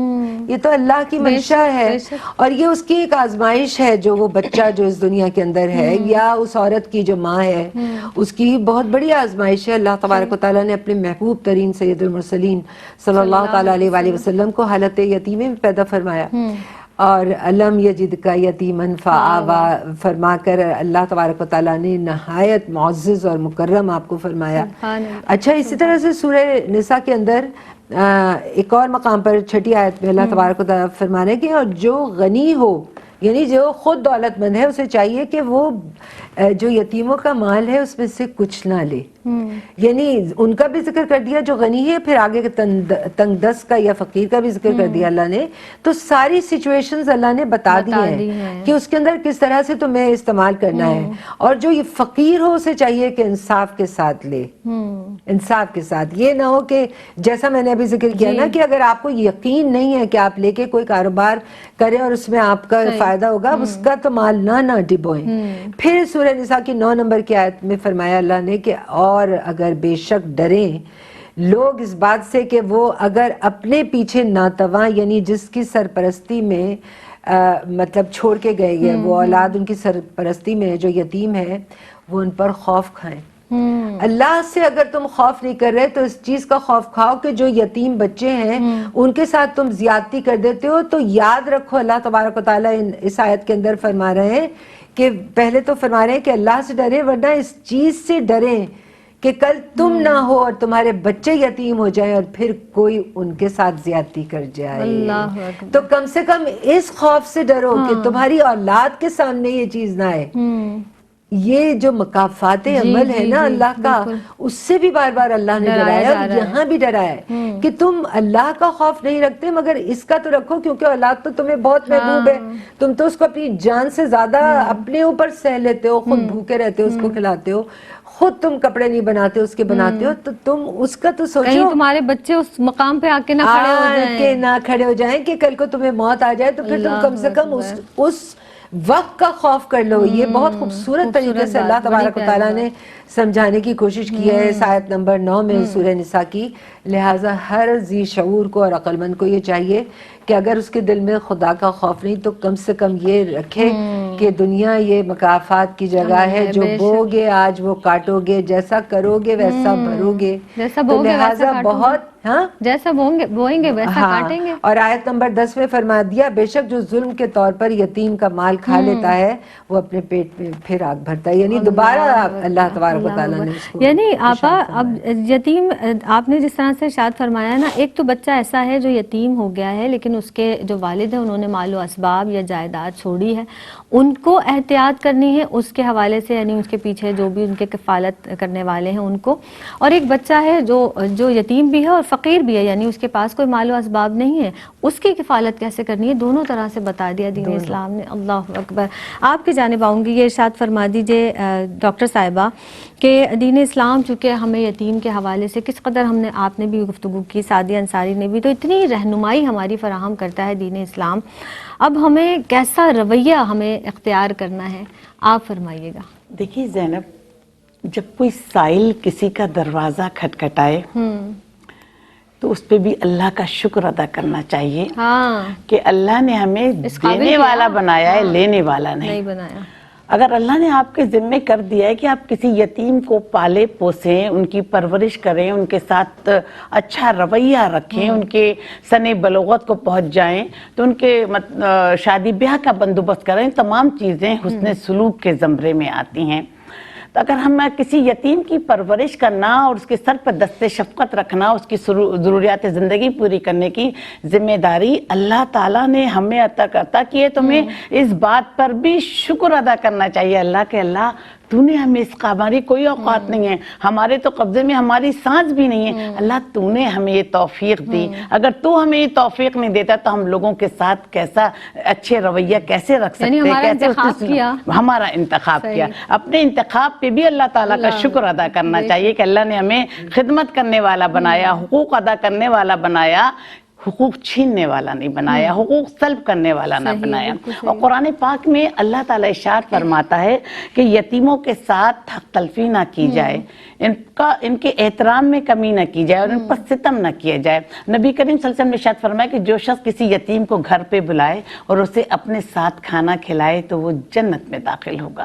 یہ تو اللہ کی منشا ہے, اور یہ اس کی ایک آزمائش ہے. جو وہ بچہ جو اس دنیا کے اندر ہے یا اس عورت کی جو ماں ہے اس کی بہت بڑی آزمائش ہے. اللہ تبارک و تعالیٰ نے اپنے محبوب ترین سید المرسلین صلی اللہ تعالیٰ علیہ وآلہ وسلم کو حالت یتیمی میں پیدا فرمایا, اور علم یجد کا یتیمن فآوا فرما کر اللہ تبارک و تعالیٰ نے نہایت معزز اور مکرم آپ کو فرمایا. اچھا, اسی طرح سے سورہ نساء کے اندر ایک اور مقام پر 6 آیت میں اللہ تبارک و تعالیٰ فرما رہے ہیں کہ اور جو غنی ہو یعنی جو خود دولت مند ہے اسے چاہیے کہ وہ جو یتیموں کا مال ہے اس میں سے کچھ نہ لے. یعنی ان کا بھی ذکر کر دیا جو غنی ہے, پھر آگے تنگ دست کا یا فقیر کا بھی ذکر کر دیا اللہ نے. تو ساری سچویشنز اللہ نے بتا دی ہیں کہ اس کے اندر کس طرح سے تمہیں استعمال کرنا ہے. اور جو یہ فقیر ہو اسے چاہیے کہ انصاف کے ساتھ لے, انصاف کے ساتھ. یہ نہ ہو کہ جیسا میں نے ابھی ذکر کیا نا کہ اگر آپ کو یقین نہیں ہے کہ آپ لے کے کوئی کاروبار کریں اور اس میں آپ کا فائدہ ہوگا, اس کا تو مال نہ ڈبوئیں. پھر سورہ نساء کی 9 نمبر کی آیت میں فرمایا اللہ نے کہ اور اگر بے شک ڈریں لوگ اس بات سے کہ وہ اگر اپنے پیچھے ناتواں یعنی جس کی سرپرستی میں مطلب چھوڑ کے گئے ہیں وہ اولاد ان کی سرپرستی میں جو یتیم ہے وہ ان پر خوف کھائیں. اللہ سے اگر تم خوف نہیں کر رہے تو اس چیز کا خوف کھاؤ کہ جو یتیم بچے ہیں ان کے ساتھ تم زیادتی کر دیتے ہو. تو یاد رکھو اللہ تبارک و تعالیٰ اس آیت کے اندر فرما رہے ہیں کہ پہلے تو فرما رہے ہیں کہ اللہ سے ڈریں, ورنہ اس چیز سے ڈریں کہ کل تم نہ ہو اور تمہارے بچے یتیم ہو جائیں اور پھر کوئی ان کے ساتھ زیادتی کر جائے. تو کم سے کم اس خوف سے ڈرو کہ تمہاری اولاد کے سامنے یہ چیز نہ آئے. یہ جو مکافات عمل ہے نا اللہ کا, اس سے بھی بار بار اللہ نے ڈرایا, اور یہاں بھی ڈرایا ہے کہ تم اللہ کا خوف نہیں رکھتے مگر اس کا تو رکھو, کیونکہ اولاد تو تمہیں بہت محبوب ہے. تم تو اس کو اپنی جان سے زیادہ اپنے اوپر سہ لیتے ہو, خود بھوکے رہتے ہو, اس کو کھلاتے ہو, خود تم کپڑے نہیں بناتے اس کے بناتے ہو. تو تم اس کا تو سوچو کہیں تمہارے بچے اس مقام پہ آ کے نہ کھڑے ہو جائیں کہ کل کو تمہیں موت آ جائے, تو پھر تم کم سے کم اس وقت کا خوف کر لو. یہ بہت خوبصورت طریقے سے اللہ تبارک و تعالیٰ نے سمجھانے کی کوشش کی ہے اس آیت نمبر 9 میں سورہ نساء کی. لہٰذا ہر ذی شعور کو اور عقل مند کو یہ چاہیے کہ اگر اس کے دل میں خدا کا خوف نہیں تو کم سے کم یہ رکھے کہ دنیا یہ مکافات کی جگہ ہے, جو بو گے آج وہ کاٹو گے, جیسا کرو گے ویسا بھرو گے. تو لہٰذا بہت جیسا بوئیں گے ویسا کاٹیں گے. اور آیت نمبر 10 میں فرما دیا بے شک جو ظلم کے طور پر یتیم کا مال کھا لیتا ہے وہ اپنے پیٹ میں پھر آگ بھرتا ہے. یعنی دوبارہ اللہ تبارک و تعالیٰ نے اس کو یعنی آپا اب یتیم آپ نے جس طرح سے ارشاد فرمایا نا, ایک تو بچہ ایسا ہے جو یتیم ہو گیا ہے لیکن اس کے جو والد ہیں انہوں نے مال و اسباب یا جائیداد چھوڑی ہے, ان کو احتیاط کرنی ہے اس کے حوالے سے, یعنی اس کے پیچھے جو بھی ان کے کفالت کرنے والے ہیں ان کو. اور ایک بچہ ہے جو یتیم بھی ہے اور فقیر بھی ہے, یعنی اس کے پاس کوئی مال و اسباب نہیں ہے, اس کی کفالت کیسے کرنی ہے, دونوں طرح سے بتا دیا دین اسلام نے. اللہ اکبر. آپ کی جانب آؤں گی, یہ ارشاد فرما دیجئے ڈاکٹر صاحبہ کہ دین اسلام چونکہ ہمیں یتیم کے حوالے سے کس قدر آپ نے بھی گفتگو کی, سعدیہ انصاری نے بھی, تو اتنی رہنمائی ہماری فراہم کرتا ہے دین اسلام. اب ہمیں کیسا رویہ ہمیں اختیار کرنا ہے, آپ فرمائیے گا. دیکھیے زینب, جب کوئی سائل کسی کا دروازہ کھٹکھٹائے تو اس پہ بھی اللہ کا شکر ادا کرنا چاہیے کہ اللہ نے ہمیں دینے والا بنایا ہے, لینے والا نہیں بنایا. اگر اللہ نے آپ کے ذمے کر دیا ہے کہ آپ کسی یتیم کو پالے پوسیں, ان کی پرورش کریں, ان کے ساتھ اچھا رویہ رکھیں, ان کے سن بلوغت کو پہنچ جائیں, تو ان کے شادی بیاہ کا بندوبست کریں, تمام چیزیں حسن سلوک کے زمرے میں آتی ہیں. تو اگر ہم کسی یتیم کی پرورش کرنا اور اس کے سر پر دست شفقت رکھنا، اس کی ضروریات زندگی پوری کرنے کی ذمہ داری اللہ تعالیٰ نے ہمیں عطا کی ہے، تو ہمیں اس بات پر بھی شکر ادا کرنا چاہیے اللہ کہ اللہ تو نے ہمیں اس کا، ہماری کوئی اوقات نہیں ہے، ہمارے تو قبضے میں ہماری سانس بھی نہیں ہے، اللہ تو نے ہمیں یہ توفیق دی، اگر تو ہمیں یہ توفیق نہیں دیتا تو ہم لوگوں کے ساتھ کیسا اچھے رویہ کیسے رکھ سکتے ہیں، ہمارا انتخاب کیا، اپنے انتخاب پہ بھی اللہ تعالیٰ کا شکر ادا کرنا چاہیے کہ اللہ نے ہمیں خدمت کرنے والا بنایا، حقوق ادا کرنے والا بنایا، حقوق چھیننے والا نہیں بنایا، حقوق سلب کرنے والا نہ بنایا۔ اور قرآن پاک میں اللہ تعالیٰ ارشاد فرماتا ہے کہ یتیموں کے ساتھ حق تلفی نہ کی جائے، ان کے احترام میں کمی نہ کی جائے اور ان پر ستم نہ کیا جائے۔ نبی کریم صلی اللہ علیہ وسلم نے ارشاد فرمایا کہ جو شخص کسی یتیم کو گھر پہ بلائے اور اسے اپنے ساتھ کھانا کھلائے تو وہ جنت میں داخل ہوگا۔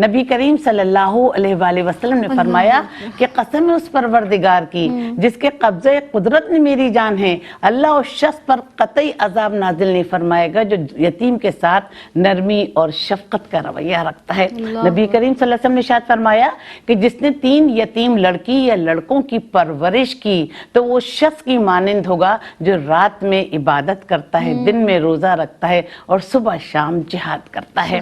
نبی کریم صلی اللہ علیہ وآلہ وسلم نے فرمایا کہ قسم ہے اس پروردگار کی جس کے قبضے قدرت میں میری جان ہے، اللہ اس شخص پر قطعی عذاب نازل نہیں فرمائے گا جو یتیم کے ساتھ نرمی اور شفقت کا رویہ رکھتا ہے۔ نبی کریم صلی اللہ علیہ وسلم نے ارشاد فرمایا کہ جس نے 3 یتیم لڑکی یا لڑکوں کی پرورش کی تو وہ شخص کی مانند ہوگا جو رات میں عبادت کرتا ہے، دن میں روزہ رکھتا ہے اور صبح شام جہاد کرتا ہے۔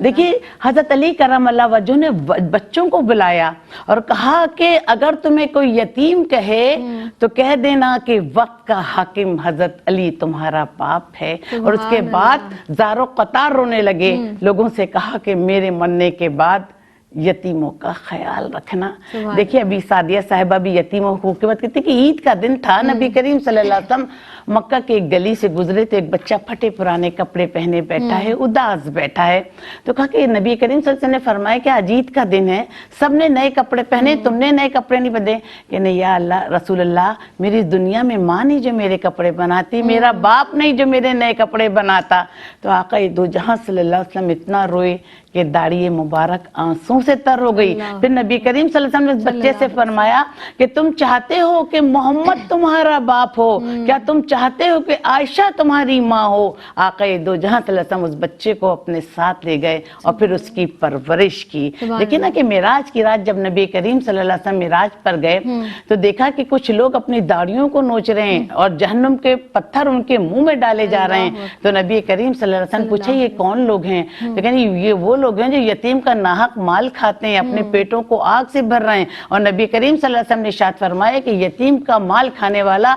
دیکھیے حضرت علی کرم اللہ وجہ نے بچوں کو بلایا اور کہا کہ اگر تمہیں کوئی یتیم کہے تو کہہ دینا کہ وقت کا حاکم حضرت علی تمہارا باپ ہے، اور اس کے بعد زارو قطار رونے لگے، لوگوں سے کہا کہ میرے مرنے کے بعد یتیموں کا خیال رکھنا۔ دیکھیے ابھی سعدیہ صاحبہ بھی یتیموں کو حکومت کہتے کہ عید کا دن تھا، نبی کریم صلی اللہ علیہ وسلم مکہ کے ایک گلی سے گزرے تو ایک بچہ پھٹے پرانے کپڑے پہنے بیٹھا ہے، اداس بیٹھا ہے، تو کہا کہ نبی کریم صلی اللہ علیہ وسلم نے فرمایا کہ آج عید کا دن ہے، سب نے نئے کپڑے پہنے، تم نے نئے کپڑے نہیں پہنے؟ کہ نہیں یا اللہ رسول اللہ، میری دنیا میں ماں نہیں جو میرے کپڑے بناتی، میرا باپ نہیں جو میرے نئے کپڑے بناتا۔ تو آقا دو جہاں صلی اللہ علیہ وسلم اتنا روئے کہ داڑھی مبارک آنسوں سے تر ہو گئی۔ پھر نبی کریم صلی اللہ علیہ وسلم نے اس بچے سے فرمایا کہ تم چاہتے ہو کہ محمد تمہارا باپ ہو؟ کیا تم چاہتے ہو کہ عائشہ تمہاری ماں ہو؟ آقا دو جہاں صلی اللہ علیہ وسلم اس بچے کو اپنے ساتھ لے گئے اور پھر اس کی پرورش کی۔ دیکھیں نا کہ معراج کی رات جب نبی کریم صلی اللہ علیہ وسلم معراج پر گئے تو دیکھا کہ کچھ لوگ اپنی داڑھیوں کو نوچ رہے ہیں اور جہنم کے پتھر ان کے منہ میں ڈالے جا رہے ہیں۔ تو نبی کریم صلی اللہ علیہ وسلم پوچھے یہ کون لوگ ہیں؟ تو کہنے یہ وہ لوگ ہیں جو یتیم کا ناحق مال کھاتے ہیں، اپنے پیٹوں کو آگ سے بھر رہے ہیں۔ اور نبی کریم صلی اللہ علیہ وسلم نے ارشاد فرمایا کہ یتیم کا مال کھانے والا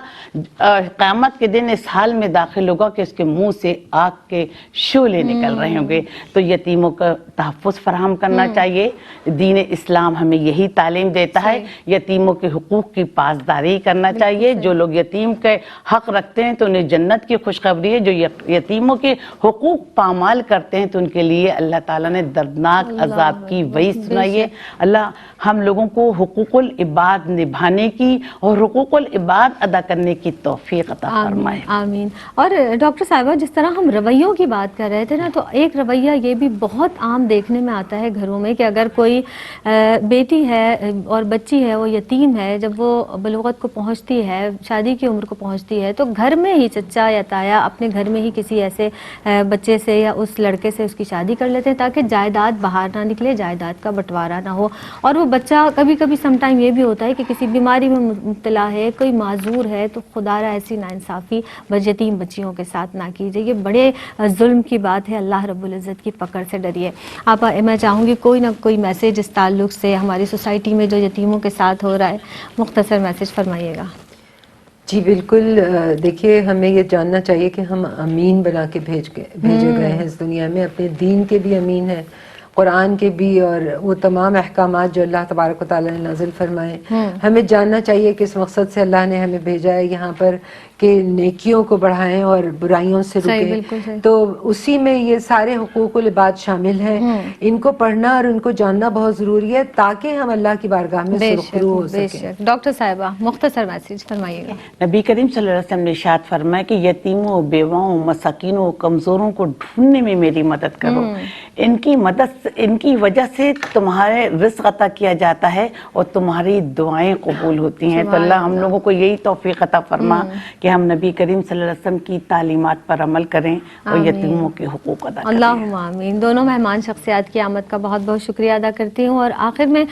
قیامت کے دن اس حال میں داخل ہوگا کہ اس کے منہ سے آگ کے شعلے نکل رہے ہوں گے۔ تو یتیموں کا تحفظ فراہم کرنا چاہیے، دین اسلام ہمیں یہی تعلیم دیتا ہے، یتیموں کے حقوق کی پاسداری کرنا چاہیے۔ جو لوگ یتیم کے حق رکھتے ہیں تو انہیں جنت کی خوشخبری ہے، جو یتیموں کے حقوق پامال کرتے ہیں تو ان کے لیے اللہ تعالیٰ نے دردناک عذاب کی وعید سنائی ہے۔ اللہ ہم لوگوں کو حقوق العباد نبھانے کی اور حقوق العباد ادا کرنے کی توفیق عطا فرمائے۔ آمین۔ اور ڈاکٹر صاحبہ جس طرح ہم رویوں کی بات کر رہے تھے نا، تو ایک رویہ یہ بھی بہت عام دیکھنے میں آتا ہے گھروں میں کہ اگر کوئی بیٹی ہے اور بچی ہے، وہ یتیم ہے، جب وہ بلوغت کو پہنچتی ہے، شادی کی عمر کو پہنچتی ہے، تو گھر میں ہی چچا یا تایا اپنے گھر میں ہی کسی ایسے بچے سے یا اس لڑکے سے اس کی شادی کر لیتے ہیں تاکہ جائیداد باہر نہ نکلے، جائیداد کا بٹوارا نہ ہو۔ اور وہ بچہ کبھی کبھی سم ٹائم یہ بھی ہوتا ہے کہ کسی بیماری میں مبتلا ہے، کوئی معذور ہے، تو خدا را ایسی ناانصافی یتیم بچیوں کے ساتھ نہ کیجیے، یہ بڑے ظلم کی بات ہے، اللہ رب العزت کی پکڑ سے ڈریے۔ آپ میں چاہوں گی کوئی نہ کوئی میسیج اس تعلق سے ہماری سوسائٹی میں جو یتیموں کے ساتھ ہو رہا ہے، مختصر میسیج فرمائیے گا۔ جی بالکل، دیکھیے ہمیں یہ جاننا چاہیے کہ ہم امین بنا کے بھیجے گئے ہیں اس دنیا میں، اپنے دین کے بھی امین ہیں، قرآن کے بھی، اور وہ تمام احکامات جو اللہ تبارک و تعالیٰ نے نازل فرمائے۔ ہمیں جاننا چاہیے کہ اس مقصد سے اللہ نے ہمیں بھیجا ہے یہاں پر کہ نیکیوں کو بڑھائیں اور برائیوں سے رکیں، تو اسی میں یہ سارے حقوق العباد شامل ہیں۔ ان کو پڑھنا اور ان کو جاننا بہت ضروری ہے تاکہ ہم اللہ کی بارگاہ میں سرخرو ہو سکیں۔ ڈاکٹر صاحبہ مختصر میسیج فرمائیے گا۔ نبی کریم صلی اللہ علیہ وسلم نے ارشاد فرمایا کہ یتیموں، بیواؤں، مساکینوں، کمزوروں کو ڈھونڈنے میں میری مدد کرو، ان کی مدد ان کی وجہ سے تمہارے رزق عطا کیا جاتا ہے اور تمہاری دعائیں قبول ہوتی ہیں. تو اللہ ہم لوگوں کو یہی توفیق عطا فرما کہ ہم نبی کریم صلی اللہ علیہ وسلم کی تعلیمات پر عمل کریں اور یتیموں کے حقوق ادا کریں. اللہم آمین. دونوں مہمان شخصیات کی آمد کا بہت بہت شکریہ ادا کرتی ہوں. اور آخر میں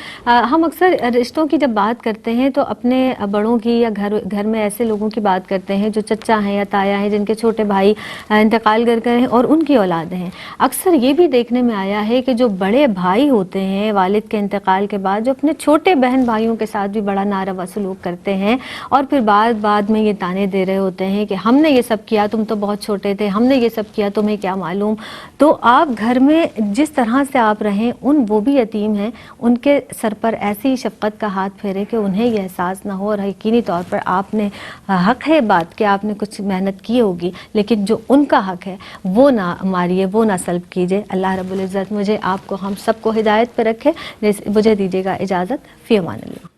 ہم اکثر رشتوں کی جب بات کرتے ہیں تو اپنے بڑوں کی یا گھر میں ایسے لوگوں کی بات کرتے ہیں جو چچا ہیں یا تایا ہیں جن کے چھوٹے بھائی انتقال کر گئے ہیں اور ان کی اولادیں ہیں. اکثر یہ بھی دیکھنے میں آیا ہے کہ جو بڑے بھائی ہوتے ہیں والد کے انتقال کے بعد جو اپنے چھوٹے بہن بھائیوں کے ساتھ بھی بڑا ناروا سلوک کرتے ہیں اور پھر بعد میں یہ تانے دے رہے ہوتے ہیں کہ ہم نے یہ سب کیا تم تو بہت چھوٹے تھے, ہم نے یہ سب کیا تمہیں کیا معلوم. تو آپ گھر میں جس طرح سے آپ رہیں وہ بھی یتیم ہیں, ان کے سر پر ایسی شفقت کا ہاتھ پھیرے کہ انہیں یہ احساس نہ ہو. اور یقینی طور پر آپ نے حق ہے بات کہ آپ نے کچھ محنت کی ہوگی, لیکن جو ان کا حق ہے وہ نہ ماریے, وہ نہ سلب کیجیے. اللہ رب العزت مجھے آپ کو ہم سب کو ہدایت پہ رکھے. مجھے دیجیے گا اجازت. فی امان اللہ.